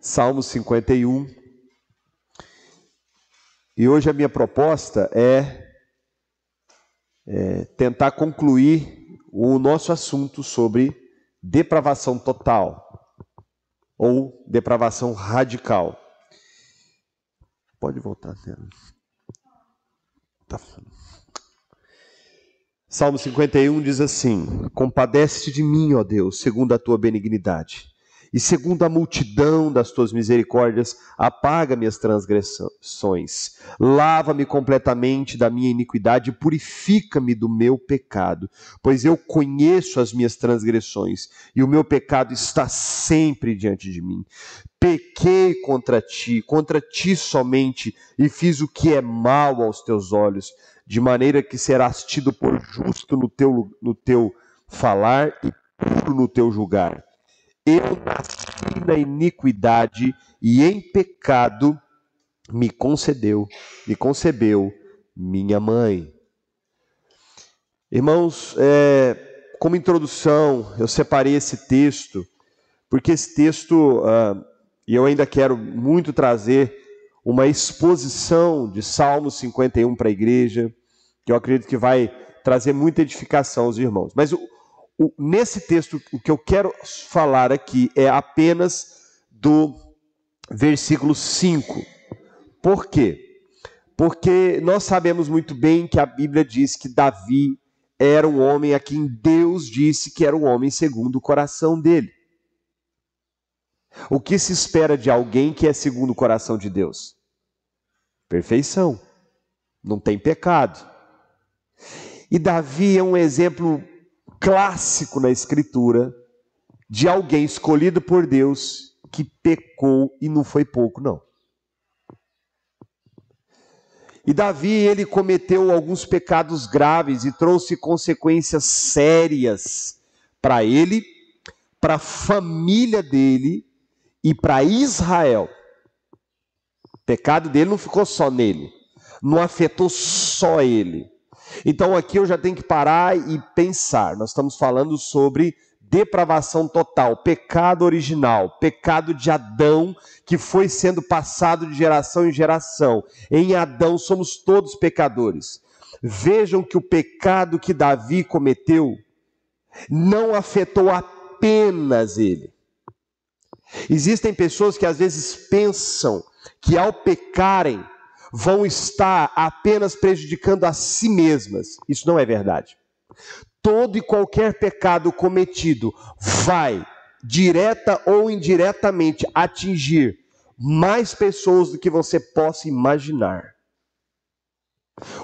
Salmo 51. E hoje a minha proposta é tentar concluir o nosso assunto sobre depravação total ou depravação radical. Pode voltar, Tena. Tá. Salmo 51 diz assim: compadece-te de mim, ó Deus, segundo a tua benignidade. E segundo a multidão das tuas misericórdias, apaga minhas transgressões. Lava-me completamente da minha iniquidade e purifica-me do meu pecado. Pois eu conheço as minhas transgressões e o meu pecado está sempre diante de mim. Pequei contra ti somente, e fiz o que é mal aos teus olhos, de maneira que serás tido por justo no teu falar e puro no teu julgar. Eu nasci na iniquidade e em pecado me concebeu minha mãe. Irmãos, como introdução, eu separei esse texto, porque esse texto, e eu ainda quero muito trazer uma exposição de Salmo 51 para a igreja, que eu acredito que vai trazer muita edificação aos irmãos. Mas nesse texto, o que eu quero falar aqui é apenas do versículo 5. Por quê? Porque nós sabemos muito bem que a Bíblia diz que Davi era um homem a quem Deus disse que era um homem segundo o coração dele. O que se espera de alguém que é segundo o coração de Deus? Perfeição. Não tem pecado. E Davi é um exemplo clássico na Escritura de alguém escolhido por Deus que pecou, e não foi pouco, não. E Davi, ele cometeu alguns pecados graves e trouxe consequências sérias para ele, para a família dele e para Israel. O pecado dele não ficou só nele, não afetou só ele. Então aqui eu já tenho que parar e pensar. Nós estamos falando sobre depravação total, pecado original, pecado de Adão, que foi sendo passado de geração em geração. Em Adão somos todos pecadores. Vejam que o pecado que Davi cometeu não afetou apenas ele. Existem pessoas que às vezes pensam que ao pecarem vão estar apenas prejudicando a si mesmas. Isso não é verdade. Todo e qualquer pecado cometido vai, direta ou indiretamente, atingir mais pessoas do que você possa imaginar.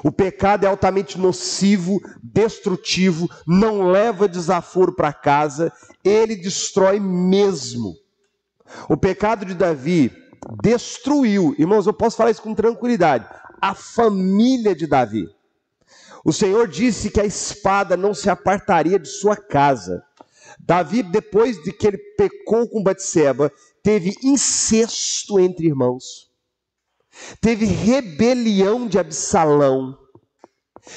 O pecado é altamente nocivo, destrutivo, não leva desaforo para casa, ele destrói mesmo. O pecado de Davi destruiu, irmãos, eu posso falar isso com tranquilidade, a família de Davi. O Senhor disse que a espada não se apartaria de sua casa. Davi, depois de que ele pecou com Batseba, teve incesto entre irmãos, teve rebelião de Absalão,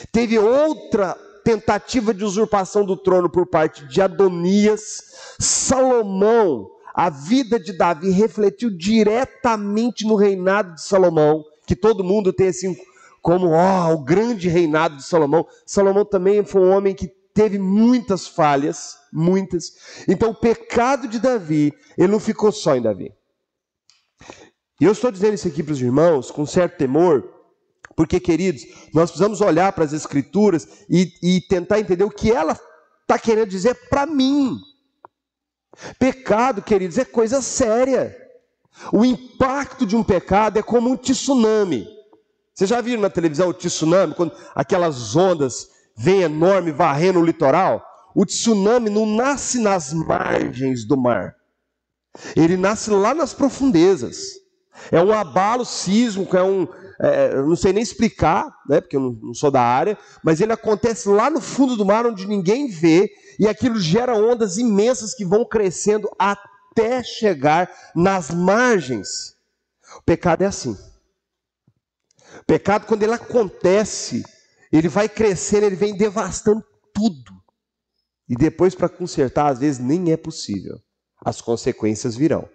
teve outra tentativa de usurpação do trono por parte de Adonias. Salomão, a vida de Davi refletiu diretamente no reinado de Salomão, que todo mundo tem assim como o grande reinado de Salomão. Salomão também foi um homem que teve muitas falhas, muitas. Então o pecado de Davi, ele não ficou só em Davi. E eu estou dizendo isso aqui para os irmãos com certo temor, porque, queridos, nós precisamos olhar para as Escrituras e tentar entender o que ela está querendo dizer para mim. Pecado, queridos, é coisa séria. O impacto de um pecado é como um tsunami. Vocês já viram na televisão o tsunami, quando aquelas ondas vêm enorme varrendo o litoral? O tsunami não nasce nas margens do mar. Ele nasce lá nas profundezas. É um abalo sísmico, eu não sei nem explicar, né, porque eu não sou da área, mas ele acontece lá no fundo do mar, onde ninguém vê, e aquilo gera ondas imensas que vão crescendo até chegar nas margens. O pecado é assim. O pecado, quando ele acontece, ele vai crescendo, ele vem devastando tudo. E depois, para consertar, às vezes nem é possível. As consequências virão.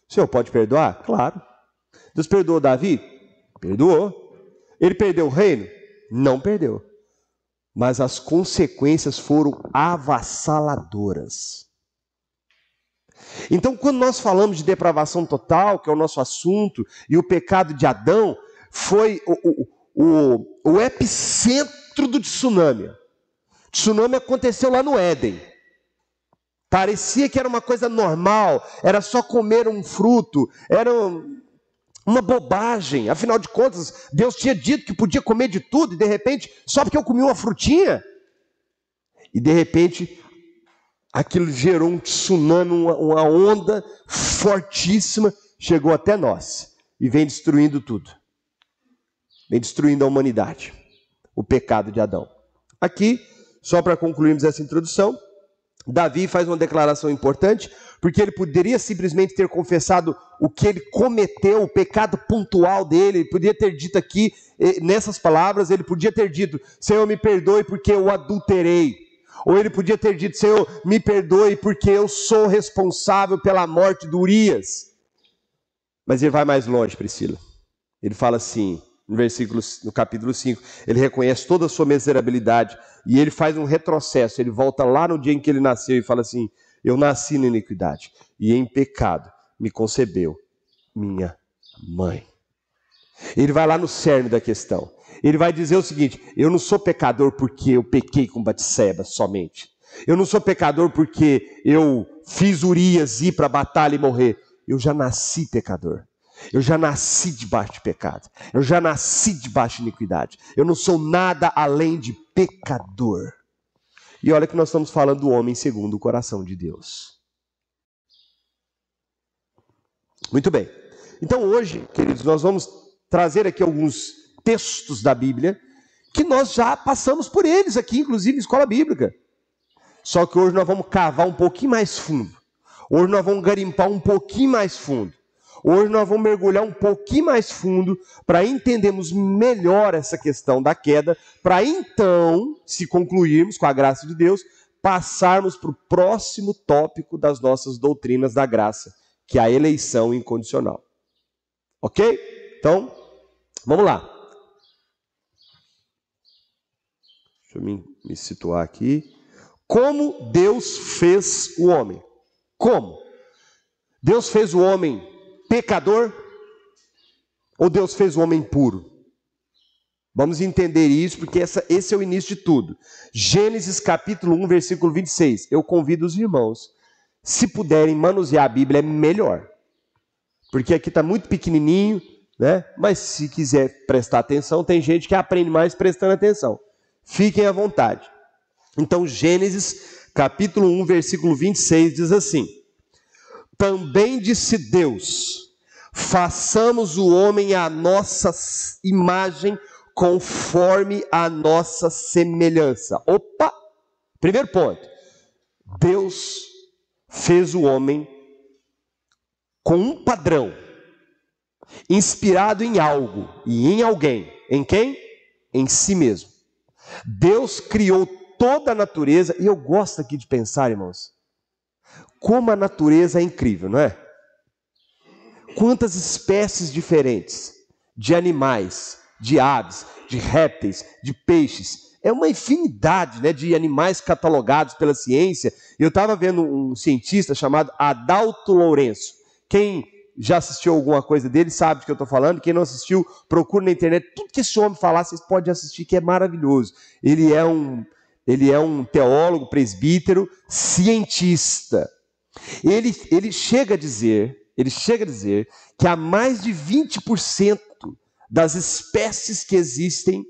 O Senhor pode perdoar? Claro. Deus perdoou Davi? Perdoou. Ele perdeu o reino? Não perdeu. Mas as consequências foram avassaladoras. Então, quando nós falamos de depravação total, que é o nosso assunto, e o pecado de Adão, foi o epicentro do tsunami. O tsunami aconteceu lá no Éden. Parecia que era uma coisa normal, era só comer um fruto, era uma bobagem. Afinal de contas, Deus tinha dito que podia comer de tudo, e de repente, só porque eu comi uma frutinha, e de repente, aquilo gerou um tsunami, uma onda fortíssima, chegou até nós, e vem destruindo tudo. Vem destruindo a humanidade, o pecado de Adão. Aqui, só para concluirmos essa introdução, Davi faz uma declaração importante, porque ele poderia simplesmente ter confessado o que ele cometeu, o pecado pontual dele. Ele podia ter dito aqui, nessas palavras, ele podia ter dito: Senhor, me perdoe porque eu adulterei. Ou ele podia ter dito: Senhor, me perdoe porque eu sou responsável pela morte de Urias. Mas ele vai mais longe, Priscila. Ele fala assim, no capítulo 5, ele reconhece toda a sua miserabilidade e ele faz um retrocesso, ele volta lá no dia em que ele nasceu e fala assim: eu nasci na iniquidade e em pecado me concebeu minha mãe. Ele vai lá no cerne da questão. Ele vai dizer o seguinte: eu não sou pecador porque eu pequei com Batseba somente. Eu não sou pecador porque eu fiz Urias ir para a batalha e morrer. Eu já nasci pecador. Eu já nasci debaixo de pecado. Eu já nasci debaixo de iniquidade. Eu não sou nada além de pecador. E olha que nós estamos falando do homem segundo o coração de Deus. Muito bem. Então hoje, queridos, nós vamos trazer aqui alguns textos da Bíblia que nós já passamos por eles aqui, inclusive em escola bíblica. Só que hoje nós vamos cavar um pouquinho mais fundo. Hoje nós vamos garimpar um pouquinho mais fundo. Hoje nós vamos mergulhar um pouquinho mais fundo para entendermos melhor essa questão da queda, para então, se concluirmos com a graça de Deus, passarmos para o próximo tópico das nossas doutrinas da graça, que é a eleição incondicional. Ok? Então, vamos lá. Deixa eu me situar aqui. Como Deus fez o homem? Como? Deus fez o homem pecador ou Deus fez o homem puro? Vamos entender isso, porque esse é o início de tudo. Gênesis capítulo 1, versículo 26. Eu convido os irmãos, se puderem manusear a Bíblia, é melhor. Porque aqui está muito pequenininho, né? Mas se quiser prestar atenção, tem gente que aprende mais prestando atenção. Fiquem à vontade. Então, Gênesis capítulo 1, versículo 26 diz assim: também disse Deus: façamos o homem à nossa imagem, conforme a nossa semelhança. Opa! Primeiro ponto. Deus fez o homem com um padrão, inspirado em algo e em alguém. Em quem? Em si mesmo. Deus criou toda a natureza, e eu gosto aqui de pensar, irmãos, como a natureza é incrível, não é? Quantas espécies diferentes de animais, de aves, de répteis, de peixes. É uma infinidade, né, de animais catalogados pela ciência. Eu estava vendo um cientista chamado Adalto Lourenço. Quem já assistiu alguma coisa dele sabe do que eu estou falando. Quem não assistiu, procure na internet. Tudo que esse homem falar, vocês podem assistir, que é maravilhoso. Ele é um teólogo, presbítero, cientista. Ele chega a dizer que há mais de 20% das espécies que existem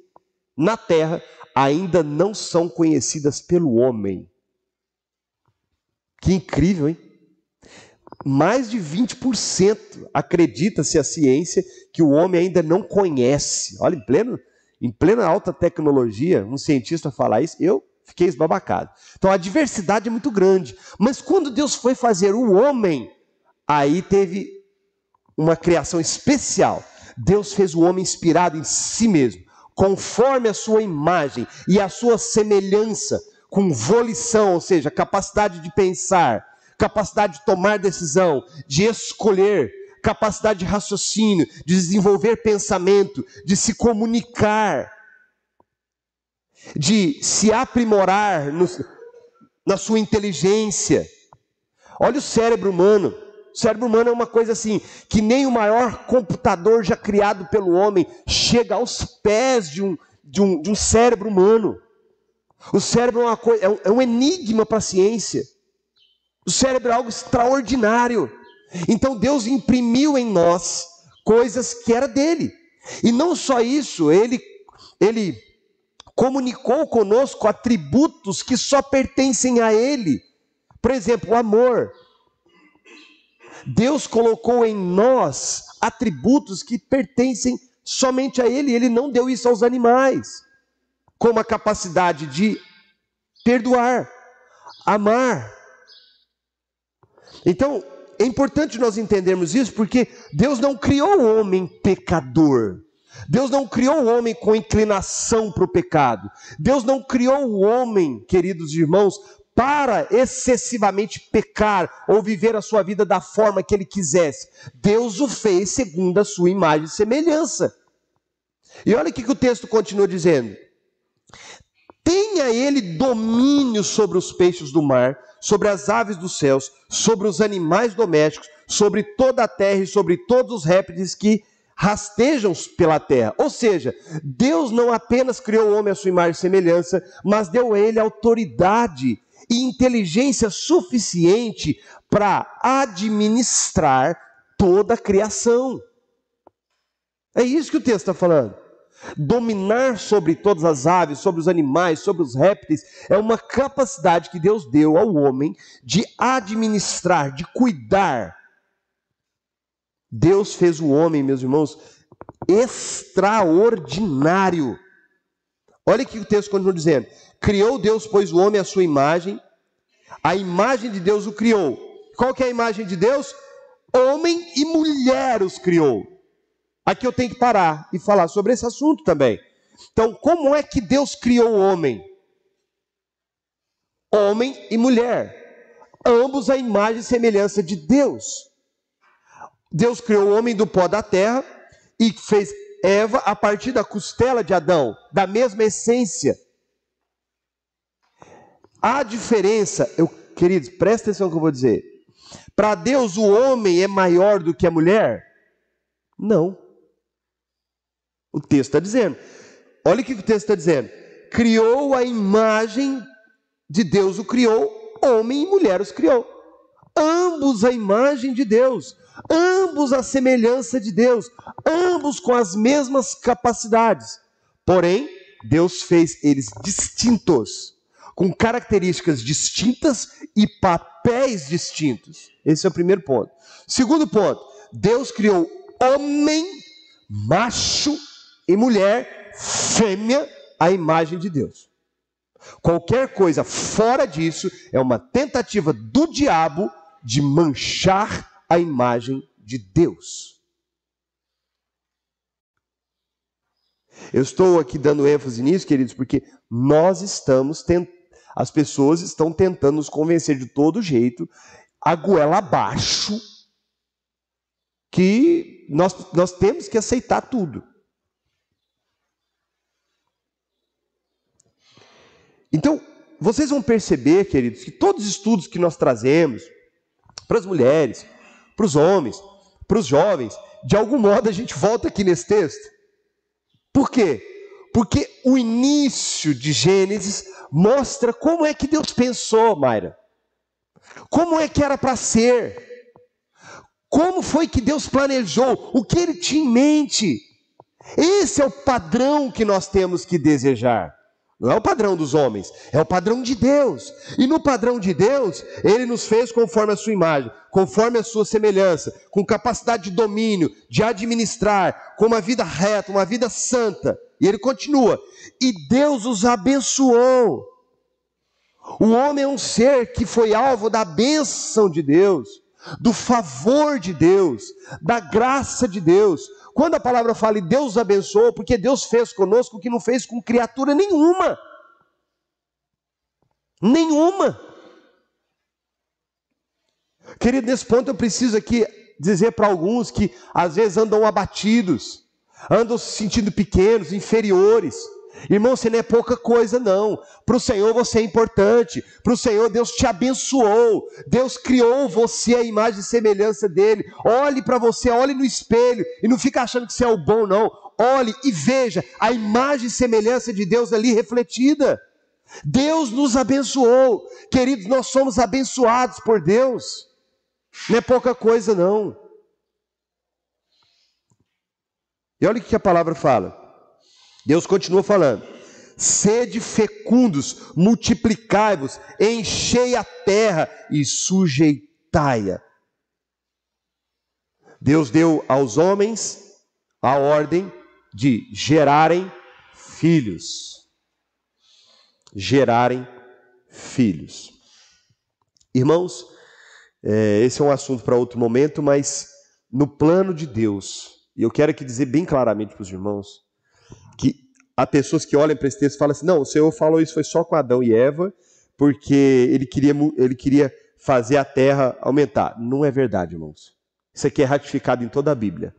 na Terra ainda não são conhecidas pelo homem. Que incrível, hein? Mais de 20% acredita-se a ciência que o homem ainda não conhece. Olha, em plena alta tecnologia, um cientista falar isso, eu fiquei esbabacado. Então a diversidade é muito grande. Mas quando Deus foi fazer o homem, aí teve uma criação especial. Deus fez o homem inspirado em si mesmo, conforme a sua imagem e a sua semelhança, com volição, ou seja, capacidade de pensar, capacidade de tomar decisão, de escolher, capacidade de raciocínio, de desenvolver pensamento, de se comunicar, de se aprimorar na sua inteligência. Olha o cérebro humano. O cérebro humano é uma coisa assim, que nem o maior computador já criado pelo homem chega aos pés de um cérebro humano. O cérebro é um enigma para a ciência. O cérebro é algo extraordinário. Então Deus imprimiu em nós coisas que era dele. E não só isso, ele comunicou conosco atributos que só pertencem a ele. Por exemplo, o amor. Deus colocou em nós atributos que pertencem somente a ele. Ele não deu isso aos animais. Como a capacidade de perdoar, amar. Então, é importante nós entendermos isso, porque Deus não criou o homem pecador. Deus não criou o homem com inclinação para o pecado. Deus não criou o homem, queridos irmãos, para excessivamente pecar ou viver a sua vida da forma que ele quisesse. Deus o fez segundo a sua imagem e semelhança. E olha o que o texto continua dizendo. Tenha ele domínio sobre os peixes do mar, sobre as aves dos céus, sobre os animais domésticos, sobre toda a terra e sobre todos os répteis que rastejam pela terra. Ou seja, Deus não apenas criou o homem à sua imagem e semelhança, mas deu a ele autoridade e inteligência suficiente para administrar toda a criação. É isso que o texto está falando. Dominar sobre todas as aves, sobre os animais, sobre os répteis, é uma capacidade que Deus deu ao homem de administrar, de cuidar. Deus fez o homem, meus irmãos, extraordinário. Olha o que o texto continua dizendo. Criou Deus, pois, o homem à sua imagem. A imagem de Deus o criou. Qual que é a imagem de Deus? Homem e mulher os criou. Aqui eu tenho que parar e falar sobre esse assunto também. Então, como é que Deus criou o homem? Homem e mulher. Ambos a imagem e semelhança de Deus. Deus criou o homem do pó da terra e fez Eva a partir da costela de Adão, da mesma essência. A diferença, queridos, presta atenção no que eu vou dizer. Para Deus o homem é maior do que a mulher? Não. O texto está dizendo. Olha o que o texto está dizendo. Criou a imagem de Deus, o criou, homem e mulher os criou. Ambos a imagem de Deus, ambos a semelhança de Deus, ambos com as mesmas capacidades. Porém, Deus fez eles distintos, com características distintas e papéis distintos. Esse é o primeiro ponto. Segundo ponto, Deus criou homem, macho e mulher, fêmea, à imagem de Deus. Qualquer coisa fora disso é uma tentativa do diabo de manchar a imagem de Deus. Eu estou aqui dando ênfase nisso, queridos, porque as pessoas estão tentando nos convencer de todo jeito, a goela abaixo, que nós temos que aceitar tudo. Então, vocês vão perceber, queridos, que todos os estudos que nós trazemos para as mulheres, para os homens, para os jovens, de algum modo a gente volta aqui nesse texto. Por quê? Porque o início de Gênesis mostra como é que Deus pensou, Mayra. Como é que era para ser. Como foi que Deus planejou, o que Ele tinha em mente. Esse é o padrão que nós temos que desejar. Não é o padrão dos homens, é o padrão de Deus. E no padrão de Deus, Ele nos fez conforme a sua imagem, conforme a sua semelhança, com capacidade de domínio, de administrar, com uma vida reta, uma vida santa. E Ele continua, e Deus os abençoou. O homem é um ser que foi alvo da bênção de Deus, do favor de Deus, da graça de Deus. Quando a palavra fala e Deus abençoou, porque Deus fez conosco o que não fez com criatura nenhuma. Nenhuma. Querido, nesse ponto eu preciso aqui dizer para alguns que às vezes andam abatidos, andam se sentindo pequenos, inferiores. Irmão, você não é pouca coisa não. Para o Senhor você é importante. Para o Senhor Deus te abençoou. Deus criou você à imagem e semelhança dele. Olhe para você, olhe no espelho e não fica achando que você é o bom não. Olhe e veja a imagem e semelhança de Deus ali refletida. Deus nos abençoou. Queridos, nós somos abençoados por Deus. Não é pouca coisa não. E olha o que a palavra fala. Deus continua falando, sede fecundos, multiplicai-vos, enchei a terra e sujeitai-a. Deus deu aos homens a ordem de gerarem filhos. Gerarem filhos. Irmãos, esse é um assunto para outro momento, mas no plano de Deus, e eu quero aqui dizer bem claramente para os irmãos, que há pessoas que olham para esse texto e falam assim, não, o Senhor falou isso foi só com Adão e Eva, porque ele queria fazer a terra aumentar. Não é verdade, irmãos. Isso aqui é ratificado em toda a Bíblia.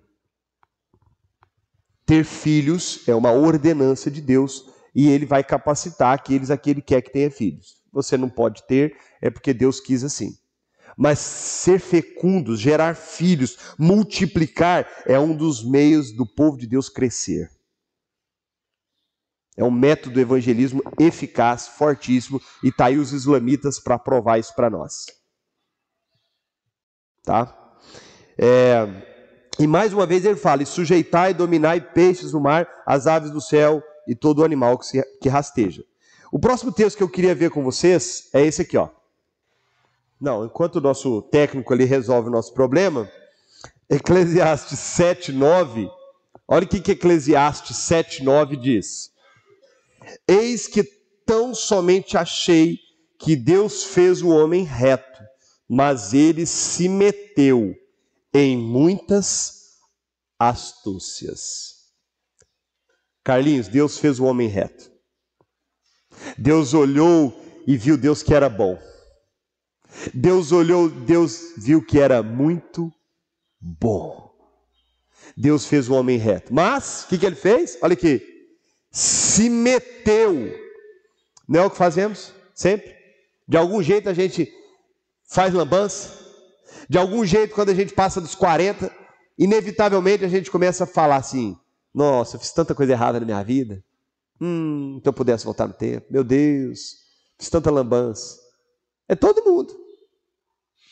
Ter filhos é uma ordenança de Deus e Ele vai capacitar aqueles a que Ele quer que tenha filhos. Você não pode ter, é porque Deus quis assim. Mas ser fecundos, gerar filhos, multiplicar, é um dos meios do povo de Deus crescer. É um método do evangelismo eficaz, fortíssimo, e está aí os islamitas para provar isso para nós. Tá? E mais uma vez ele fala, e sujeitai e dominai peixes do mar, as aves do céu e todo o animal que rasteja. O próximo texto que eu queria ver com vocês é esse aqui, ó. Não, enquanto o nosso técnico ali resolve o nosso problema, Eclesiastes 7:9, olha o que Eclesiastes 7:9 diz. Eis que tão somente achei que Deus fez o homem reto, mas ele se meteu em muitas astúcias. Carlinhos, Deus fez o homem reto. Deus olhou e viu Deus que era bom. Deus olhou, Deus viu que era muito bom. Deus fez o homem reto. Mas, o que ele fez? Olha aqui. Se meteu. Não é o que fazemos? Sempre? De algum jeito a gente faz lambança. De algum jeito, quando a gente passa dos 40, inevitavelmente a gente começa a falar assim, nossa, eu fiz tanta coisa errada na minha vida. Então eu pudesse voltar no tempo. Meu Deus, fiz tanta lambança. É todo mundo.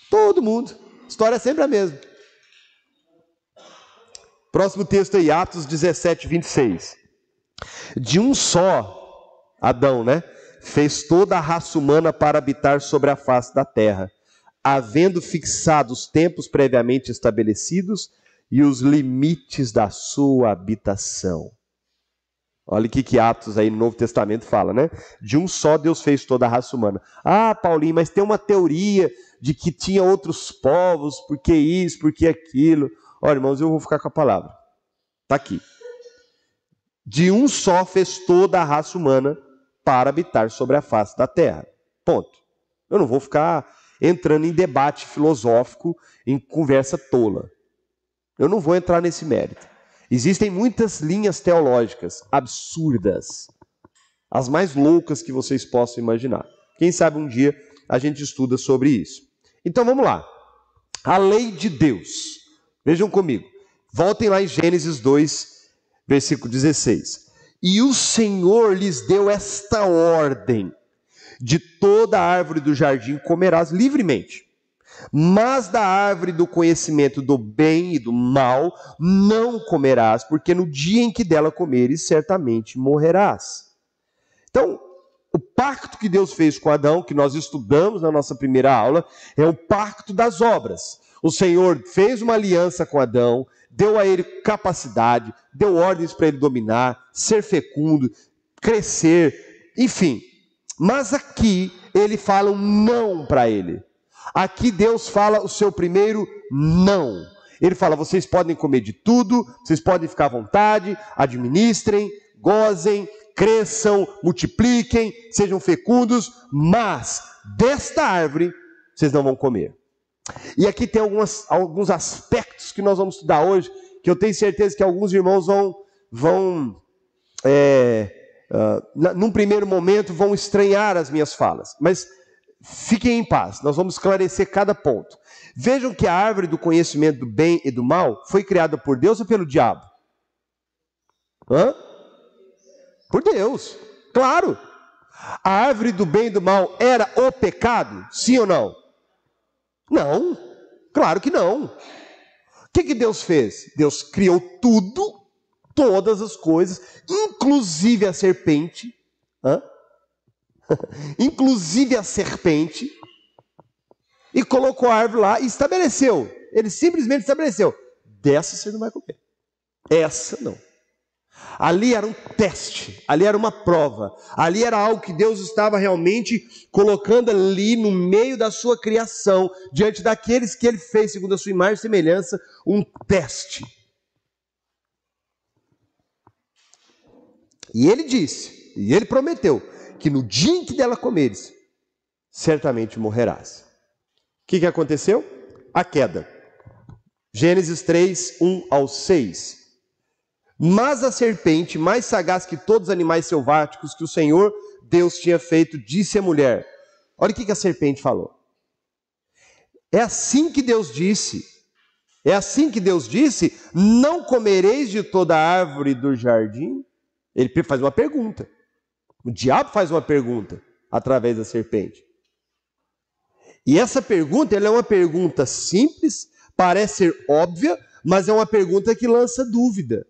Todo mundo. A história é sempre a mesma. Próximo texto aí, Atos 17:26. De um só, Adão, fez toda a raça humana para habitar sobre a face da terra, havendo fixado os tempos previamente estabelecidos e os limites da sua habitação. Olha o que Atos aí no Novo Testamento fala, De um só Deus fez toda a raça humana. Ah, Paulinho, mas tem uma teoria de que tinha outros povos, porque isso, porque aquilo. Olha, irmãos, eu vou ficar com a palavra. Está aqui. De um só fez toda a raça humana para habitar sobre a face da terra. Ponto. Eu não vou ficar entrando em debate filosófico, em conversa tola. Eu não vou entrar nesse mérito. Existem muitas linhas teológicas absurdas, as mais loucas que vocês possam imaginar. Quem sabe um dia a gente estuda sobre isso. Então vamos lá. A lei de Deus. Vejam comigo. Voltem lá em Gênesis 2, versículo 16. E o Senhor lhes deu esta ordem: de toda a árvore do jardim comerás livremente, mas da árvore do conhecimento do bem e do mal não comerás, porque no dia em que dela comeres, certamente morrerás. Então, o pacto que Deus fez com Adão, que nós estudamos na nossa primeira aula, é o pacto das obras. O Senhor fez uma aliança com Adão, deu a ele capacidade, deu ordens para ele dominar, ser fecundo, crescer, enfim. Mas aqui ele fala um não para ele. Aqui Deus fala o seu primeiro não. Ele fala, vocês podem comer de tudo, vocês podem ficar à vontade, administrem, gozem, cresçam, multipliquem, sejam fecundos, mas desta árvore vocês não vão comer. E aqui tem alguns aspectos que nós vamos estudar hoje, que eu tenho certeza que alguns irmãos num primeiro momento, vão estranhar as minhas falas. Mas fiquem em paz, nós vamos esclarecer cada ponto. Vejam que a árvore do conhecimento do bem e do mal foi criada por Deus ou pelo diabo? Por Deus, claro. A árvore do bem e do mal era o pecado? Sim ou não? Não, claro que não. O que Deus fez? Deus criou tudo, todas as coisas, inclusive a serpente, inclusive a serpente, e colocou a árvore lá e estabeleceu. Ele simplesmente estabeleceu: dessa você não vai comer, essa não. Ali era um teste, ali era uma prova, ali era algo que Deus estava realmente colocando ali no meio da sua criação, diante daqueles que ele fez, segundo a sua imagem e semelhança, um teste. E ele disse, e ele prometeu, que no dia em que dela comeres, certamente morrerás. O que aconteceu? A queda. Gênesis 3, 1 ao 6. Mas a serpente, mais sagaz que todos os animais selváticos que o Senhor Deus tinha feito, disse à mulher. Olha o que a serpente falou. É assim que Deus disse, não comereis de toda árvore do jardim? Ele faz uma pergunta. O diabo faz uma pergunta através da serpente. E essa pergunta, ela é uma pergunta simples, parece ser óbvia, mas é uma pergunta que lança dúvida.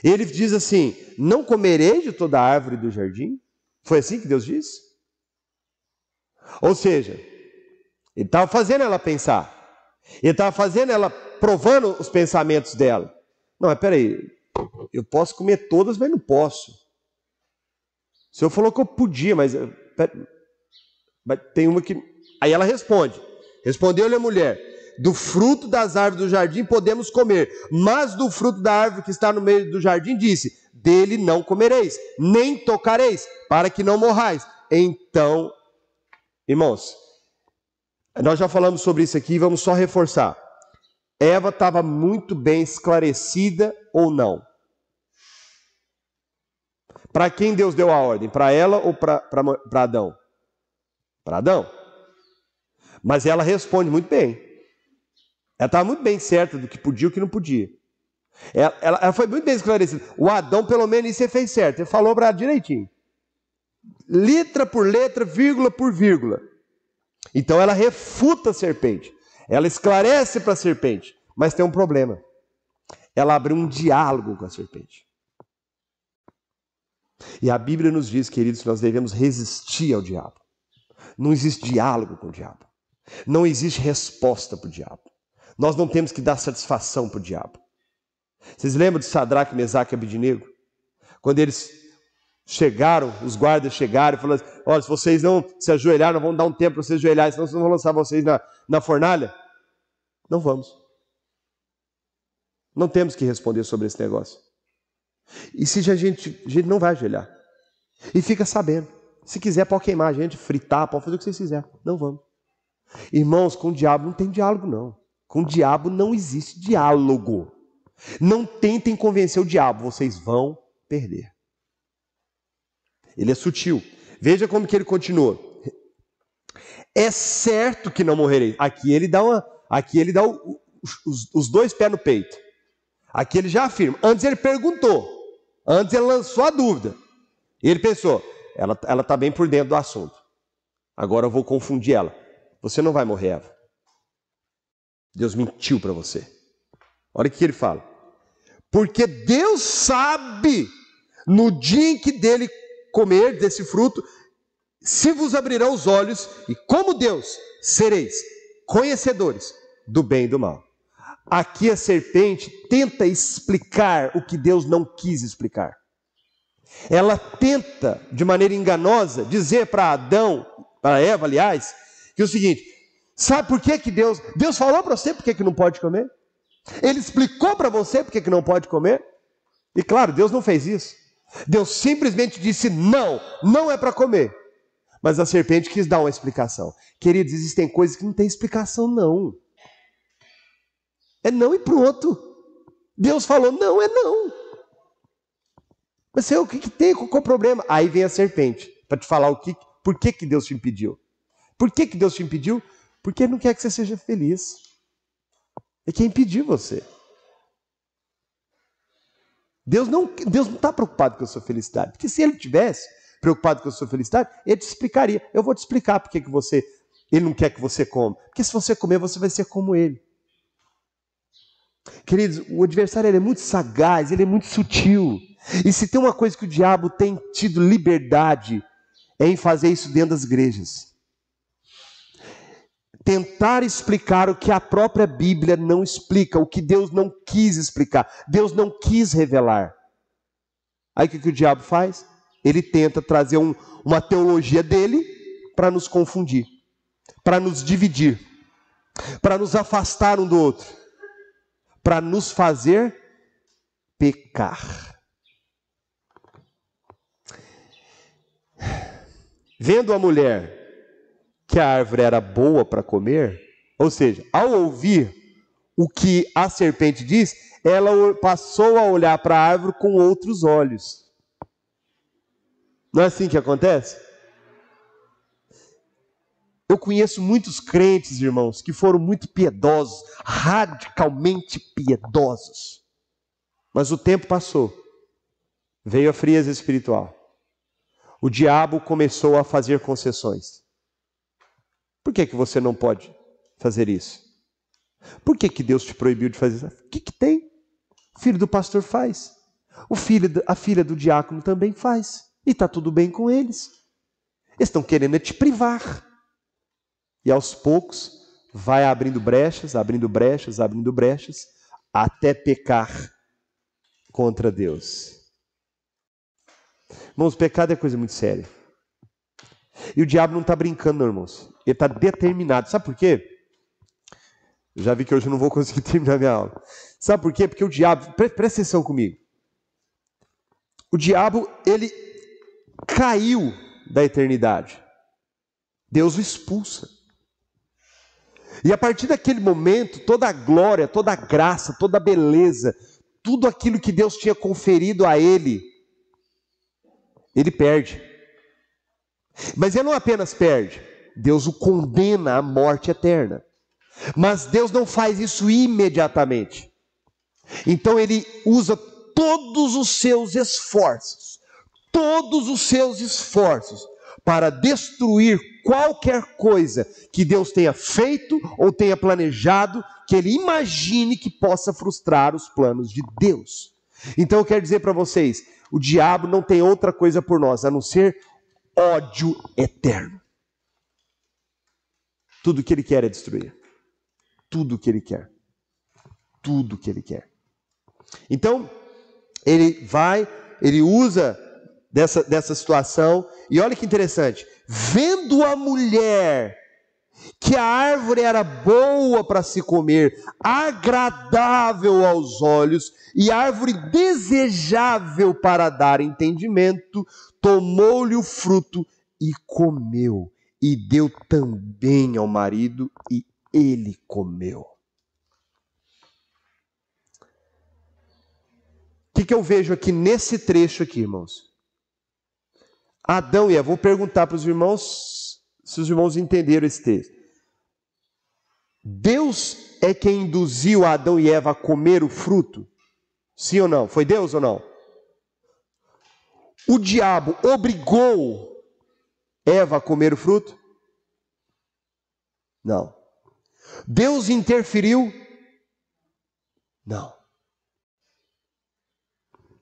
Ele diz assim, não comereis de toda árvore do jardim? Foi assim que Deus disse? Ou seja, ele estava fazendo ela pensar. Ele estava fazendo ela, provando os pensamentos dela. Não, mas peraí, eu posso comer todas, mas não posso. O Senhor falou que eu podia, mas tem uma que... Aí ela responde. Respondeu-lhe a mulher, do fruto das árvores do jardim podemos comer, mas do fruto da árvore que está no meio do jardim, disse, dele não comereis, nem tocareis, para que não morrais. Então, irmãos, nós já falamos sobre isso aqui, vamos só reforçar. Eva estava muito bem esclarecida ou não? Para quem Deus deu a ordem? Para ela ou para Adão? Para Adão. Mas ela responde muito bem. Ela estava muito bem certa do que podia e o que não podia. Ela foi muito bem esclarecida. O Adão, pelo menos, isso ele fez certo. Ele falou para ela direitinho. Letra por letra, vírgula por vírgula. Então ela refuta a serpente. Ela esclarece para a serpente. Mas tem um problema. Ela abriu um diálogo com a serpente. E a Bíblia nos diz, queridos, que nós devemos resistir ao diabo. Não existe diálogo com o diabo. Não existe resposta para o diabo. Nós não temos que dar satisfação para o diabo. Vocês lembram de Sadraque, Mesaque e Abednego? Quando eles chegaram, os guardas chegaram e falaram assim, olha, se vocês não se ajoelharem, nós vamos dar um tempo para vocês ajoelharem, senão nós vamos lançar vocês na fornalha. Não vamos. Não temos que responder sobre esse negócio. E se a gente não vai ajoelhar. E fica sabendo. Se quiser, pode queimar a gente, fritar, pode fazer o que vocês quiserem. Não vamos. Irmãos, com o diabo não tem diálogo, não. Com o diabo não existe diálogo. Não tentem convencer o diabo, vocês vão perder. Ele é sutil. Veja como que ele continua. É certo que não morrereis. Aqui ele dá os dois pés no peito. Aqui ele já afirma. Antes ele perguntou. Antes ele lançou a dúvida. Ele pensou, ela está bem por dentro do assunto. Agora eu vou confundir ela. Você não vai morrer, Eva. Deus mentiu para você. Olha o que ele fala. Porque Deus sabe, no dia em que dele comer desse fruto, se vos abrirão os olhos, e como Deus, sereis conhecedores do bem e do mal. Aqui a serpente tenta explicar o que Deus não quis explicar. Ela tenta, de maneira enganosa, dizer para Adão, para Eva, aliás, que é o seguinte: sabe por que Deus falou para você por que não pode comer? Ele explicou para você por que não pode comer? E claro, Deus não fez isso. Deus simplesmente disse não, não é para comer. Mas a serpente quis dar uma explicação. Queridos, existem coisas que não tem explicação não. É não e pronto. Deus falou não, é não. Mas o que tem? Qual é o problema? Aí vem a serpente para te falar por que Deus te impediu. Por que Deus te impediu? Porque Ele não quer que você seja feliz. Ele quer impedir você. Deus não está preocupado com a sua felicidade. Porque se Ele tivesse preocupado com a sua felicidade, Ele te explicaria. Eu vou te explicar por que Ele não quer que você coma. Porque se você comer, você vai ser como Ele. Queridos, o adversário ele é muito sagaz, ele é muito sutil. E se tem uma coisa que o diabo tem tido liberdade, é em fazer isso dentro das igrejas. Tentar explicar o que a própria Bíblia não explica, o que Deus não quis explicar, Deus não quis revelar. Aí o que o diabo faz? Ele tenta trazer uma teologia dele para nos confundir, para nos dividir, para nos afastar um do outro, para nos fazer pecar. Vendo a mulher que a árvore era boa para comer, ou seja, ao ouvir o que a serpente diz, ela passou a olhar para a árvore com outros olhos. Não é assim que acontece? Eu conheço muitos crentes, irmãos, que foram muito piedosos, radicalmente piedosos. Mas o tempo passou, veio a frieza espiritual. O diabo começou a fazer concessões. Por que você não pode fazer isso? Por que Deus te proibiu de fazer isso? O que tem? O filho do pastor faz. A filha do diácono também faz. E está tudo bem com eles. Eles estão querendo te privar. E aos poucos vai abrindo brechas, abrindo brechas, abrindo brechas, até pecar contra Deus. Irmãos, o pecado é coisa muito séria. E o diabo não está brincando, não, irmãos. Ele está determinado. Sabe por quê? Eu já vi que hoje eu não vou conseguir terminar minha aula. Sabe por quê? Porque o diabo, presta atenção comigo. O diabo, ele caiu da eternidade. Deus o expulsa. E a partir daquele momento, toda a glória, toda a graça, toda a beleza, tudo aquilo que Deus tinha conferido a ele, ele perde. Mas ele não apenas perde, Deus o condena à morte eterna. Mas Deus não faz isso imediatamente. Então ele usa todos os seus esforços para destruir qualquer coisa que Deus tenha feito ou tenha planejado, que ele imagine que possa frustrar os planos de Deus. Então eu quero dizer para vocês, o diabo não tem outra coisa por nós, a não ser ódio eterno. Tudo que ele quer é destruir. Tudo que ele quer. Tudo que ele quer. Então, ele usa dessa situação, e olha que interessante, vendo a mulher que a árvore era boa para se comer, agradável aos olhos, e árvore desejável para dar entendimento, tomou-lhe o fruto e comeu, e deu também ao marido, e ele comeu. O que eu vejo aqui nesse trecho aqui, irmãos? Adão e Eva, vou perguntar para os irmãos, se os irmãos entenderam esse texto. Deus é quem induziu Adão e Eva a comer o fruto? Sim ou não? Foi Deus ou não? O diabo obrigou Eva a comer o fruto? Não. Deus interferiu? Não.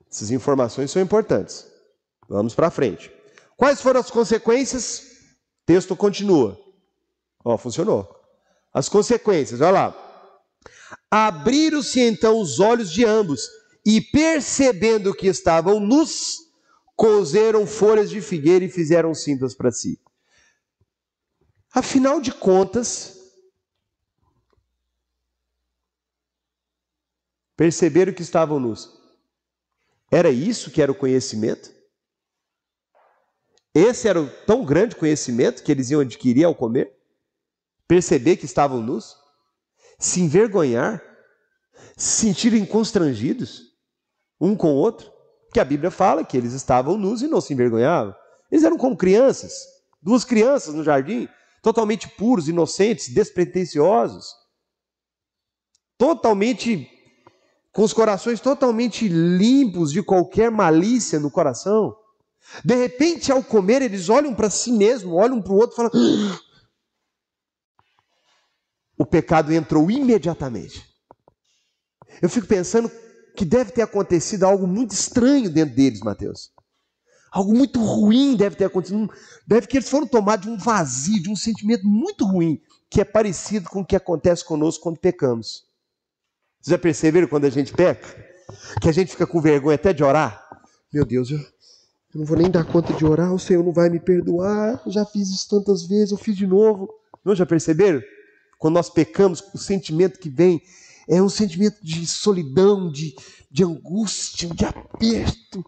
Essas informações são importantes. Vamos para frente. Quais foram as consequências? O texto continua. Funcionou. As consequências, olha lá. Abriram-se então os olhos de ambos, e percebendo que estavam nus, coseram folhas de figueira e fizeram cintas para si. Afinal de contas, perceberam que estavam nus. Era isso que era o conhecimento? Esse era o tão grande conhecimento que eles iam adquirir ao comer? Perceber que estavam nus? Se envergonhar? Se sentirem constrangidos um com o outro? Porque a Bíblia fala que eles estavam nus e não se envergonhavam. Eles eram como crianças, 2 crianças no jardim, totalmente puros, inocentes, despretensiosos, totalmente, com os corações totalmente limpos de qualquer malícia no coração. De repente, ao comer, eles olham para si mesmos, olham para o outro e falam: o pecado entrou imediatamente. Eu fico pensando que deve ter acontecido algo muito estranho dentro deles, Mateus. Algo muito ruim deve ter acontecido. Deve que eles foram tomados de um vazio, de um sentimento muito ruim, que é parecido com o que acontece conosco quando pecamos. Vocês já perceberam quando a gente peca? Que a gente fica com vergonha até de orar? Meu Deus, eu não vou nem dar conta de orar, o Senhor não vai me perdoar, eu já fiz isso tantas vezes, eu fiz de novo. Não, já perceberam? Quando nós pecamos, o sentimento que vem é um sentimento de solidão, de angústia, de aperto.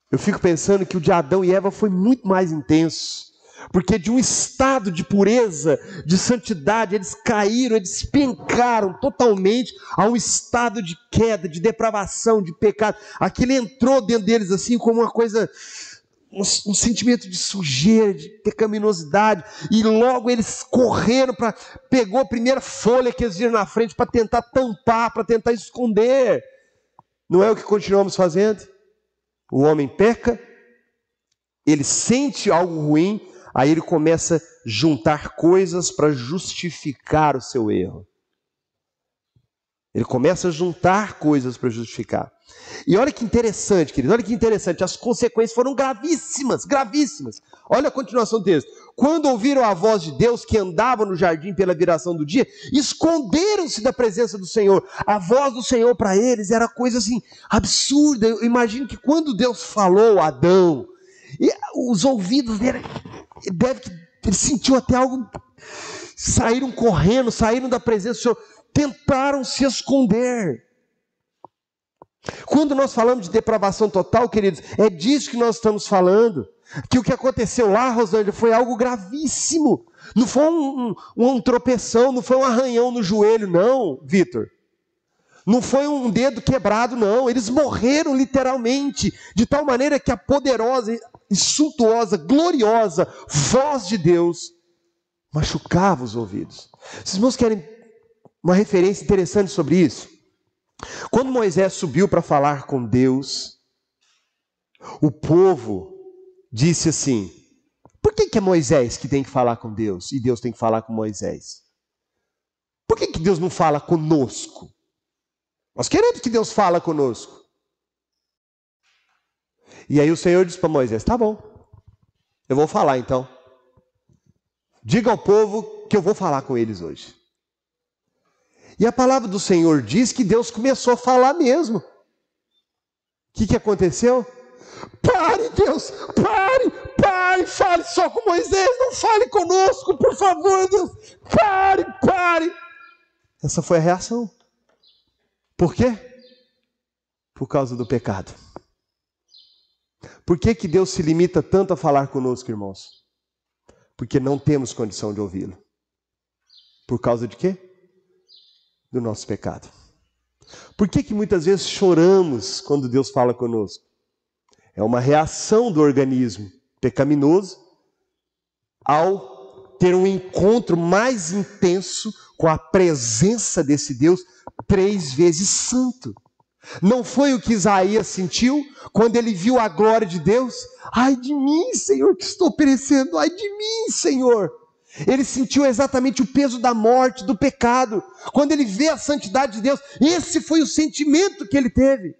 Eu fico pensando que o de Adão e Eva foi muito mais intenso, porque de um estado de pureza, de santidade, eles caíram, eles pencaram totalmente a um estado de queda, de depravação, de pecado. Aquilo entrou dentro deles assim como uma coisa, um sentimento de sujeira, de pecaminosidade, e logo eles correram pegou a primeira folha que eles viram na frente para tentar tampar, para tentar esconder. Não é o que continuamos fazendo? O homem peca, ele sente algo ruim, aí ele começa a juntar coisas para justificar o seu erro. Ele começa a juntar coisas para justificar. E olha que interessante, querido, olha que interessante, as consequências foram gravíssimas, gravíssimas. Olha a continuação do texto. Quando ouviram a voz de Deus que andava no jardim pela viração do dia, esconderam-se da presença do Senhor. A voz do Senhor para eles era coisa assim, absurda. Eu imagino que quando Deus falou a Adão, os ouvidos dele, ele sentiu até algo, saíram correndo, saíram da presença do Senhor, tentaram se esconder. Quando nós falamos de depravação total, queridos, é disso que nós estamos falando. Que o que aconteceu lá, Rosângela, foi algo gravíssimo. Não foi um tropeção, não foi um arranhão no joelho, não, Vitor. Não foi um dedo quebrado, não. Eles morreram literalmente, de tal maneira que a poderosa, suntuosa, gloriosa voz de Deus machucava os ouvidos. Vocês irmãos querem uma referência interessante sobre isso? Quando Moisés subiu para falar com Deus, o povo disse assim: por que é Moisés que tem que falar com Deus e Deus tem que falar com Moisés? Por que Deus não fala conosco? Nós queremos que Deus fale conosco. E aí o Senhor disse para Moisés: tá bom, eu vou falar então. Diga ao povo que eu vou falar com eles hoje. E a palavra do Senhor diz que Deus começou a falar mesmo. O que aconteceu? Pare, Deus, pare, fale só com Moisés, não fale conosco, por favor, Deus, pare. Essa foi a reação. Por quê? Por causa do pecado. Por que Deus se limita tanto a falar conosco, irmãos? Porque não temos condição de ouvi-lo. Por causa de quê? Do nosso pecado. Por que muitas vezes choramos quando Deus fala conosco? É uma reação do organismo pecaminoso ao ter um encontro mais intenso com a presença desse Deus 3 vezes santo. Não foi o que Isaías sentiu quando ele viu a glória de Deus? Ai de mim, Senhor, que estou perecendo, ai de mim, Senhor. Ele sentiu exatamente o peso da morte, do pecado. Quando ele vê a santidade de Deus, esse foi o sentimento que ele teve.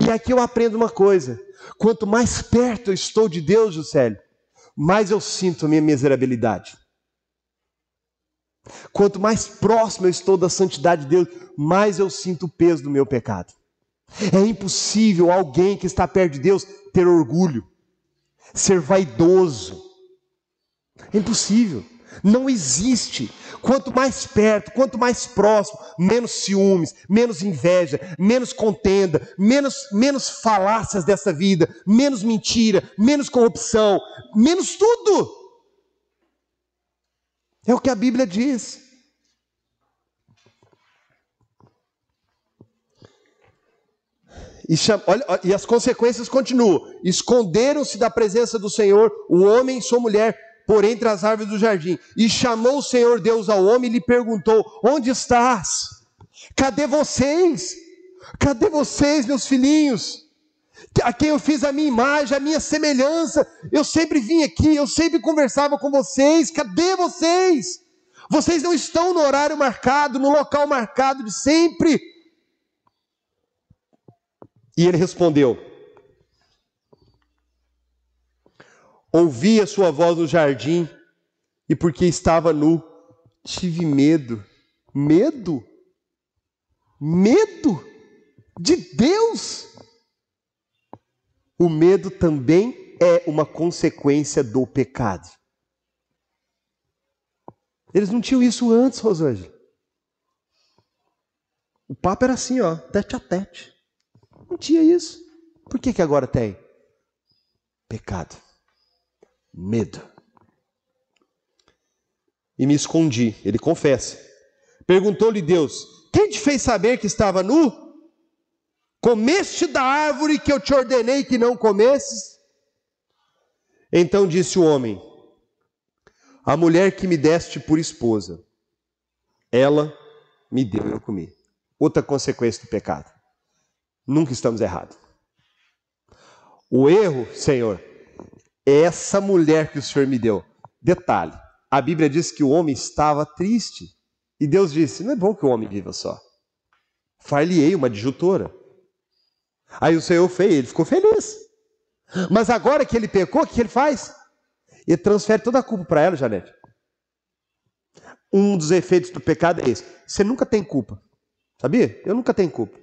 E aqui eu aprendo uma coisa: quanto mais perto eu estou de Deus, Juscelio, mais eu sinto a minha miserabilidade. Quanto mais próximo eu estou da santidade de Deus, mais eu sinto o peso do meu pecado. É impossível alguém que está perto de Deus ter orgulho, ser vaidoso. É impossível. Não existe. Quanto mais perto, quanto mais próximo, menos ciúmes, menos inveja, menos contenda, menos falácias dessa vida, menos mentira, menos corrupção, menos tudo. É o que a Bíblia diz. E as consequências continuam. Esconderam-se da presença do Senhor o homem e sua mulher por entre as árvores do jardim. E chamou o Senhor Deus ao homem e lhe perguntou: onde estás? Cadê vocês? Cadê vocês, meus filhinhos? A quem eu fiz a minha imagem, a minha semelhança. Eu sempre vim aqui, eu sempre conversava com vocês. Cadê vocês? Vocês não estão no horário marcado, no local marcado de sempre. E ele respondeu: ouvi a sua voz no jardim, e porque estava nu, tive medo. Medo? Medo de Deus? O medo também é uma consequência do pecado. Eles não tinham isso antes, Rosângela. O papo era assim, ó, tete a tete. Não tinha isso. Por que agora tem? Pecado. Medo. E me escondi. Ele confessa. Perguntou-lhe Deus: quem te fez saber que estava nu? Comeste da árvore que eu te ordenei que não comesses? Então disse o homem: a mulher que me deste por esposa, ela me deu e eu comi. Outra consequência do pecado. Nunca estamos errados. O erro, Senhor, é essa mulher que o Senhor me deu. Detalhe, a Bíblia diz que o homem estava triste. E Deus disse: não é bom que o homem viva só. Far-lhe-ei uma adjutora. Aí o Senhor fez, ele ficou feliz. Mas agora que ele pecou, o que ele faz? Ele transfere toda a culpa para ela, Janete. Um dos efeitos do pecado é esse: você nunca tem culpa. Sabia? Eu nunca tenho culpa.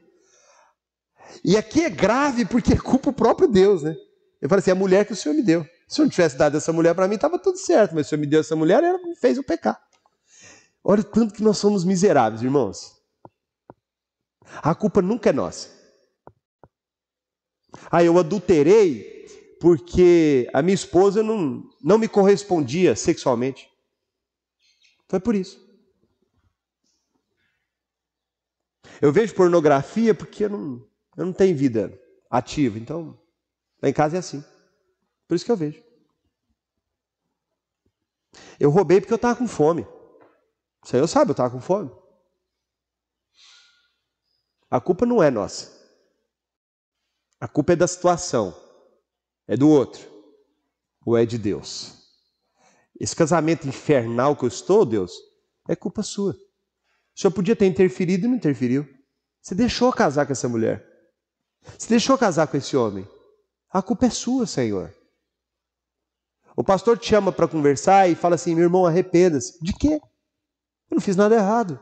E aqui é grave porque culpa o próprio Deus, né? Eu falei assim: a mulher que o Senhor me deu. Se eu não tivesse dado essa mulher para mim, estava tudo certo. Mas o Senhor me deu essa mulher, ela me fez eu pecar. Olha o tanto que nós somos miseráveis, irmãos. A culpa nunca é nossa. Eu adulterei porque a minha esposa não me correspondia sexualmente. Foi por isso. Eu vejo pornografia porque eu não tenho vida ativa. Então, lá em casa é assim. Por isso que eu vejo. Eu roubei porque eu estava com fome. O Senhor sabe, eu estava com fome. A culpa não é nossa. A culpa é da situação. É do outro. Ou é de Deus? Esse casamento infernal que eu estou, Deus, é culpa sua. O Senhor podia ter interferido e não interferiu. Você deixou casar com essa mulher. Você deixou casar com esse homem. A culpa é sua, Senhor. O pastor te chama para conversar e fala assim: meu irmão, arrependa-se. De quê? Eu não fiz nada errado.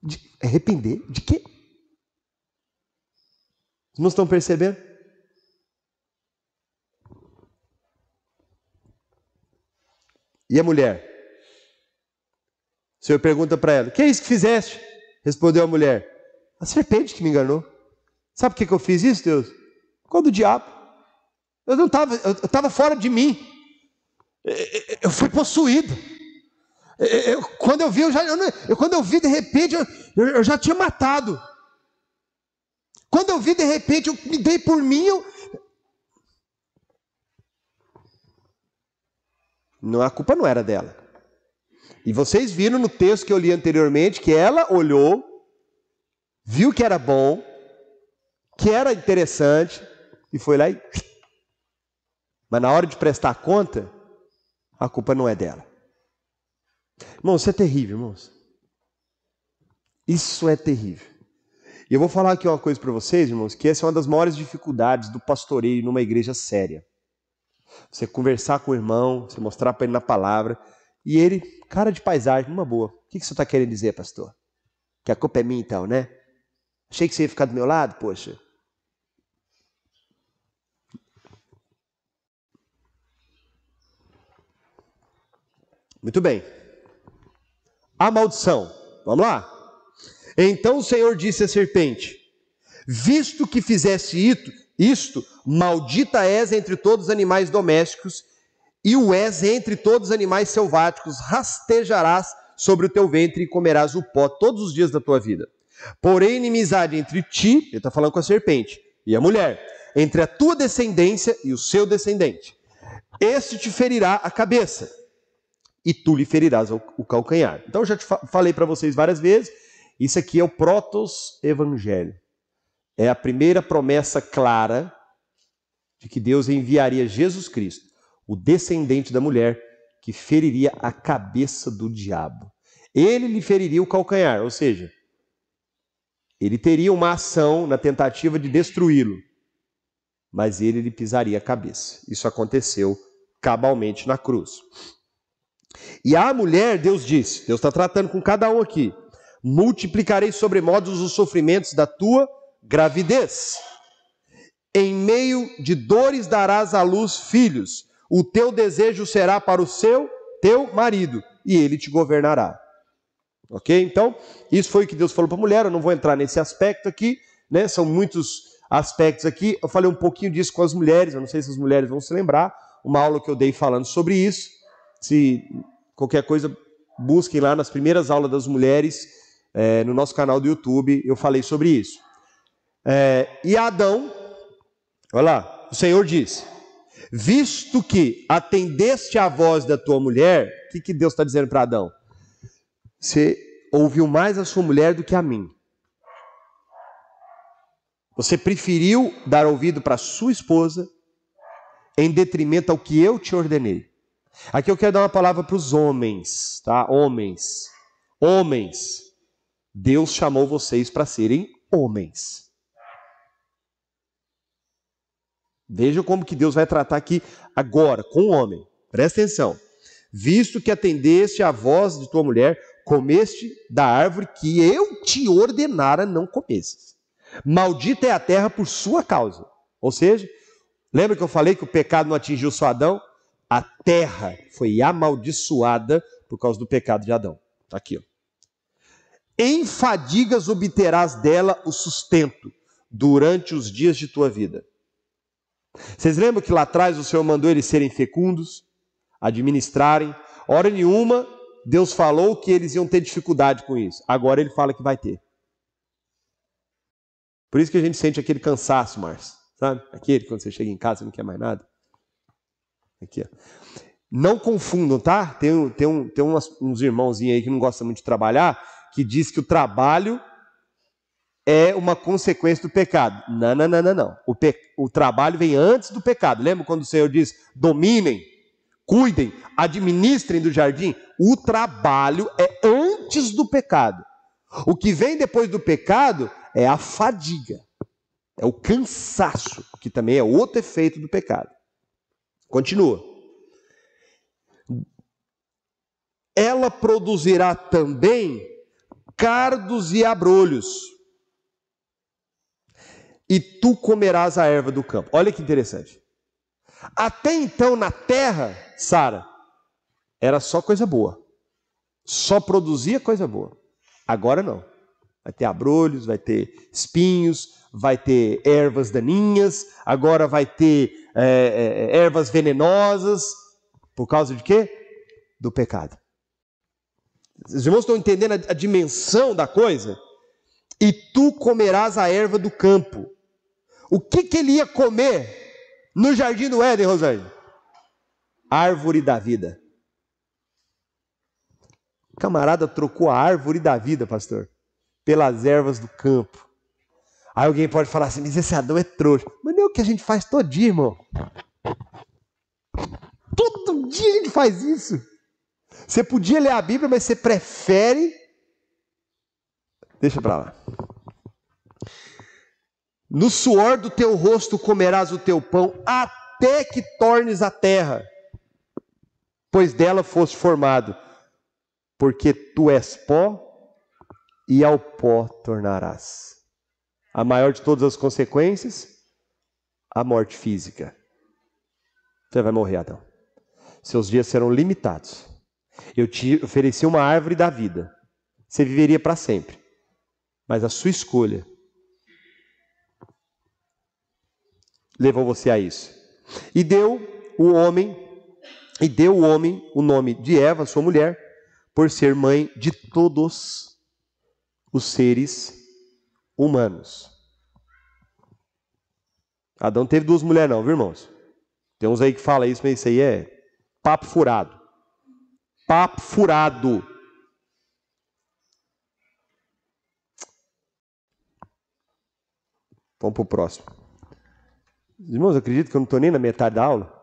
De arrepender? De quê? Vocês não estão percebendo? E a mulher? O Senhor pergunta para ela: que é isso que fizeste? Respondeu a mulher: a serpente que me enganou. Sabe por que eu fiz isso, Deus? Por causa do diabo. Eu estava fora de mim. Eu fui possuído. Quando eu vi, de repente, eu já tinha matado. Quando eu vi, de repente, eu me dei por mim. A culpa não era dela. E vocês viram no texto que eu li anteriormente que ela olhou, viu que era bom, que era interessante, e foi lá e... Mas na hora de prestar conta, a culpa não é dela. Irmãos, isso é terrível, irmãos. Isso é terrível. E eu vou falar aqui uma coisa para vocês, irmãos, que essa é uma das maiores dificuldades do pastoreio numa igreja séria. Você conversar com o irmão, você mostrar para ele na palavra, e ele, cara de paisagem, numa boa. O que você está querendo dizer, pastor? Que a culpa é minha então, né? Achei que você ia ficar do meu lado, poxa. Muito bem. A maldição. Vamos lá. Então o Senhor disse à serpente: visto que fizeste isto, maldita és entre todos os animais domésticos, e o és entre todos os animais selváticos, rastejarás sobre o teu ventre e comerás o pó todos os dias da tua vida. Porém, inimizade entre ti, ele está falando com a serpente, e a mulher, entre a tua descendência e o seu descendente. Este te ferirá a cabeça, e tu lhe ferirás o calcanhar. Então, eu já te falei para vocês várias vezes, isso aqui é o protos evangelho. É a primeira promessa clara de que Deus enviaria Jesus Cristo, o descendente da mulher, que feriria a cabeça do diabo. Ele lhe feriria o calcanhar, ou seja, ele teria uma ação na tentativa de destruí-lo, mas ele lhe pisaria a cabeça. Isso aconteceu cabalmente na cruz. E à mulher, Deus disse, Deus está tratando com cada um aqui: multiplicarei sobremodos os sofrimentos da tua gravidez. Em meio de dores darás à luz filhos. O teu desejo será para o teu marido, e ele te governará. Ok? Então, isso foi o que Deus falou para a mulher. Eu não vou entrar nesse aspecto aqui, né? São muitos aspectos aqui. Eu falei um pouquinho disso com as mulheres. Eu não sei se as mulheres vão se lembrar. Uma aula que eu dei falando sobre isso. Se qualquer coisa, busquem lá nas primeiras aulas das mulheres, no nosso canal do YouTube, eu falei sobre isso. E Adão, olha lá, o Senhor disse: visto que atendeste à voz da tua mulher, o que Deus está dizendo para Adão? Você ouviu mais a sua mulher do que a mim. Você preferiu dar ouvido para a sua esposa em detrimento ao que eu te ordenei. Aqui eu quero dar uma palavra para os homens, tá? Homens. Deus chamou vocês para serem homens. Veja como que Deus vai tratar aqui agora com o homem. Presta atenção. Visto que atendeste à voz de tua mulher, comeste da árvore que eu te ordenara não comesses. Maldita é a terra por sua causa. Ou seja, lembra que eu falei que o pecado não atingiu só Adão? A terra foi amaldiçoada por causa do pecado de Adão. Está aqui, ó. Em fadigas obterás dela o sustento durante os dias de tua vida. Vocês lembram que lá atrás o Senhor mandou eles serem fecundos, administrarem? Hora nenhuma Deus falou que eles iam ter dificuldade com isso. Agora ele fala que vai ter. Por isso que a gente sente aquele cansaço, Márcio. Sabe? Aquele quando você chega em casa e não quer mais nada. Aqui, ó. Não confundam, tá? Tem uns irmãozinhos aí que não gostam muito de trabalhar, que diz que o trabalho é uma consequência do pecado. Não. O trabalho vem antes do pecado. Lembra quando o Senhor diz: dominem, cuidem, administrem do jardim? O trabalho é antes do pecado. O que vem depois do pecado é a fadiga, é o cansaço, que também é outro efeito do pecado. Continua. Ela produzirá também cardos e abrolhos, e tu comerás a erva do campo. Olha que interessante. Até então na terra, Sara, era só coisa boa. Só produzia coisa boa. Agora não. Vai ter abrolhos, vai ter espinhos, vai ter ervas daninhas, agora vai ter ervas venenosas. Por causa de quê? Do pecado. Os irmãos estão entendendo a dimensão da coisa? E tu comerás a erva do campo. O que ele ia comer no jardim do Éden, Rosângela? Árvore da vida. O camarada trocou a árvore da vida, pastor, pelas ervas do campo. Aí alguém pode falar assim: mas esse Adão é trouxa. Mas não é o que a gente faz todo dia, irmão. Todo dia a gente faz isso. Você podia ler a Bíblia, mas você prefere... Deixa para lá. No suor do teu rosto comerás o teu pão, até que tornes a terra, pois dela foste formado, porque tu és pó, e ao pó tornarás. A maior de todas as consequências, a morte física. Você vai morrer, Adão. Seus dias serão limitados. Eu te ofereci uma árvore da vida. Você viveria para sempre. Mas a sua escolha levou você a isso. E deu o homem o nome de Eva, sua mulher, por ser mãe de todos os seres humanos. Adão teve duas mulheres não, viu, irmãos? Tem uns aí que falam isso, mas isso aí é papo furado. Papo furado. Vamos para o próximo. Irmãos, eu acredito que eu não estou nem na metade da aula.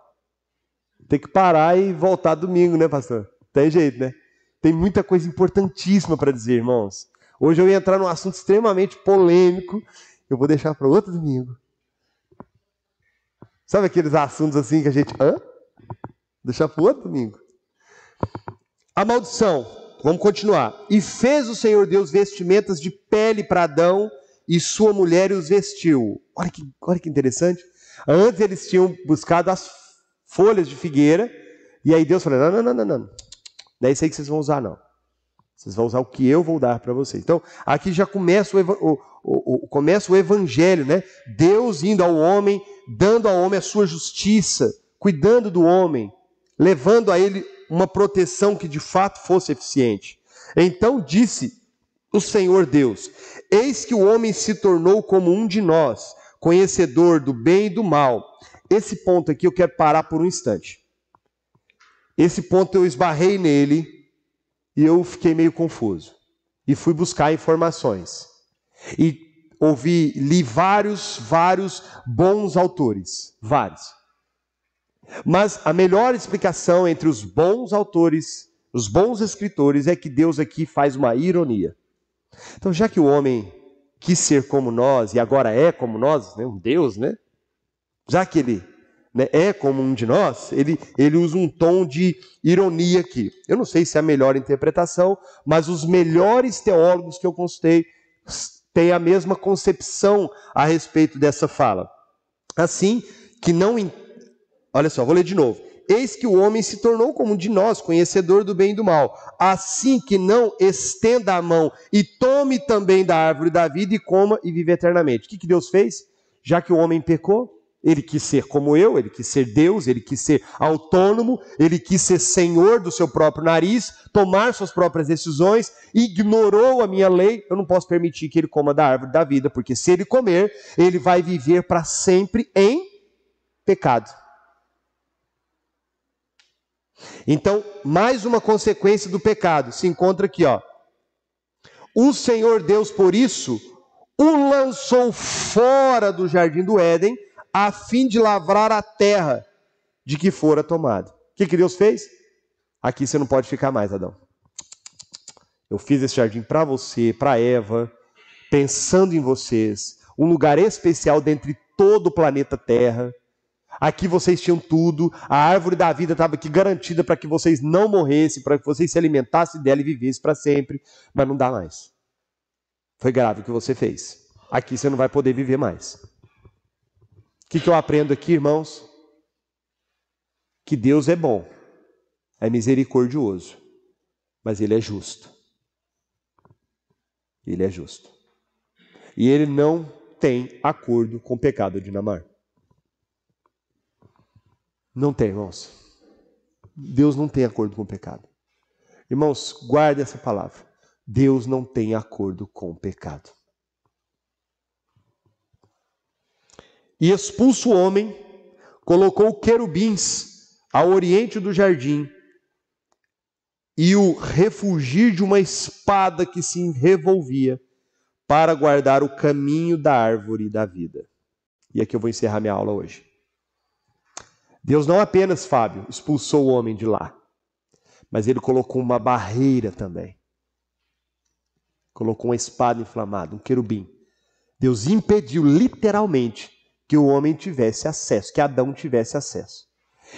Tem que parar e voltar domingo, né, pastor? Tem jeito, né? Tem muita coisa importantíssima para dizer, irmãos. Hoje eu ia entrar num assunto extremamente polêmico. Eu vou deixar para outro domingo. Sabe aqueles assuntos assim que a gente... Deixar para outro domingo. A maldição. Vamos continuar. E fez o Senhor Deus vestimentas de pele para Adão e sua mulher e os vestiu. Olha que interessante. Antes eles tinham buscado as folhas de figueira. E aí Deus falou, não. Não é isso aí que vocês vão usar, não. Vocês vão usar o que eu vou dar para vocês. Então, aqui já começa começa o evangelho, né? Deus indo ao homem, dando ao homem a sua justiça, cuidando do homem, levando a ele uma proteção que de fato fosse eficiente. Então disse o Senhor Deus, eis que o homem se tornou como um de nós, conhecedor do bem e do mal. Esse ponto aqui eu quero parar por um instante. Esse ponto eu esbarrei nele e eu fiquei meio confuso. E fui buscar informações. E li vários bons autores. Vários. Mas a melhor explicação entre os bons autores, os bons escritores, é que Deus aqui faz uma ironia. Então, já que o homem quis ser como nós e agora é como nós, né, um Deus, né? Já que ele é como um de nós, ele usa um tom de ironia aqui. Eu não sei se é a melhor interpretação, mas os melhores teólogos que eu consultei têm a mesma concepção a respeito dessa fala. Assim que não... Olha só, vou ler de novo. Eis que o homem se tornou como um de nós, conhecedor do bem e do mal. Assim que não estenda a mão e tome também da árvore da vida e coma e vive eternamente. O que Deus fez? Já que o homem pecou, ele quis ser como eu, ele quis ser Deus, ele quis ser autônomo, ele quis ser senhor do seu próprio nariz, tomar suas próprias decisões, ignorou a minha lei. Eu não posso permitir que ele coma da árvore da vida, porque se ele comer, ele vai viver para sempre em pecado. Então, mais uma consequência do pecado se encontra aqui, ó. O Senhor Deus, por isso, o lançou fora do jardim do Éden, a fim de lavrar a terra de que fora tomado. O que Deus fez? Aqui você não pode ficar mais, Adão. Eu fiz esse jardim para você, para Eva, pensando em vocês, um lugar especial dentre todo o planeta Terra. Aqui vocês tinham tudo, a árvore da vida estava aqui garantida para que vocês não morressem, para que vocês se alimentassem dela e vivessem para sempre, mas não dá mais. Foi grave o que você fez. Aqui você não vai poder viver mais. O que eu aprendo aqui, irmãos? Que Deus é bom, é misericordioso, mas Ele é justo. Ele é justo. E Ele não tem acordo com o pecado de Namar. Não tem, irmãos. Deus não tem acordo com o pecado. Irmãos, guarde essa palavra. Deus não tem acordo com o pecado. E expulso o homem, colocou querubins ao oriente do jardim e o refugir de uma espada que se revolvia para guardar o caminho da árvore da vida. E aqui eu vou encerrar minha aula hoje. Deus não apenas, Fábio, expulsou o homem de lá, mas Ele colocou uma barreira também. Colocou uma espada inflamada, um querubim, Deus impediu literalmente que o homem tivesse acesso, que Adão tivesse acesso.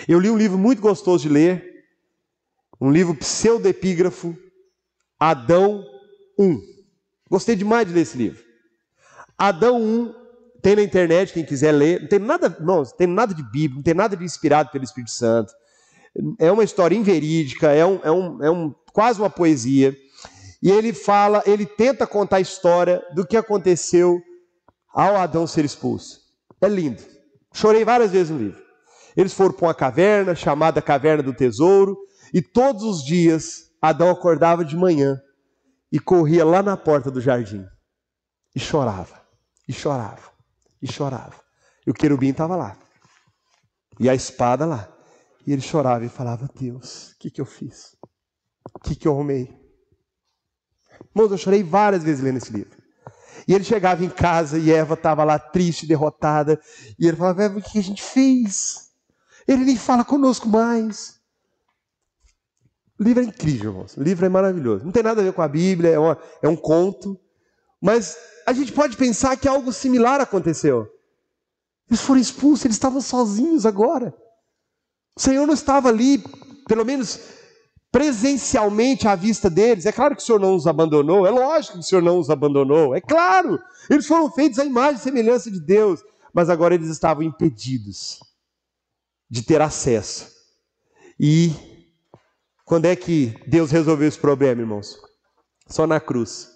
Eu li um livro muito gostoso de ler, um livro pseudoepígrafo, Adão 1. Gostei demais de ler esse livro. Adão 1, tem na internet, quem quiser ler, não tem nada de Bíblia, não tem nada de inspirado pelo Espírito Santo. É uma história inverídica, quase uma poesia. E ele tenta contar a história do que aconteceu ao Adão ser expulso. É lindo. Chorei várias vezes no livro. Eles foram para uma caverna, chamada Caverna do Tesouro, e todos os dias Adão acordava de manhã e corria lá na porta do jardim. E chorava, e chorava, e chorava. E o querubim estava lá. E a espada lá. E ele chorava e falava, Deus, o que eu fiz? O que eu arrumei? Irmãos, eu chorei várias vezes lendo esse livro. E ele chegava em casa e Eva estava lá triste, derrotada. E ele falava, Eva, o que a gente fez? Ele nem fala conosco mais. O livro é incrível, irmãos. O livro é maravilhoso. Não tem nada a ver com a Bíblia, é um conto. Mas a gente pode pensar que algo similar aconteceu. Eles foram expulsos, eles estavam sozinhos agora. O Senhor não estava ali, pelo menos presencialmente à vista deles. É claro que o Senhor não os abandonou, é lógico que o Senhor não os abandonou, é claro. Eles foram feitos à imagem e semelhança de Deus, mas agora eles estavam impedidos de ter acesso. E quando é que Deus resolveu esse problema, irmãos? Só na cruz.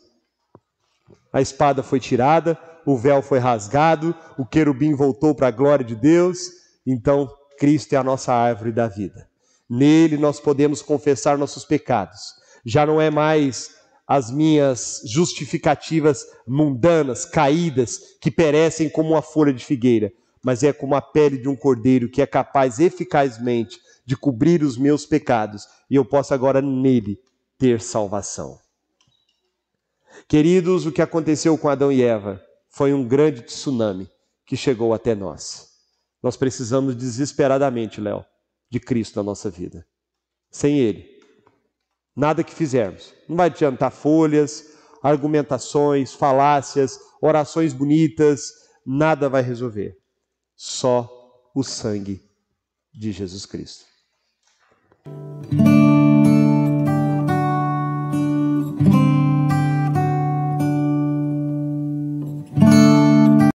A espada foi tirada, o véu foi rasgado, o querubim voltou para a glória de Deus. Então, Cristo é a nossa árvore da vida. Nele nós podemos confessar nossos pecados. Já não é mais as minhas justificativas mundanas, caídas, que perecem como uma folha de figueira, mas é como a pele de um cordeiro que é capaz eficazmente de cobrir os meus pecados, e eu posso agora nele ter salvação. Queridos, o que aconteceu com Adão e Eva foi um grande tsunami que chegou até nós. Nós precisamos desesperadamente, Léo, de Cristo na nossa vida. Sem Ele, nada que fizermos. Não vai adiantar folhas, argumentações, falácias, orações bonitas, nada vai resolver. Só o sangue de Jesus Cristo.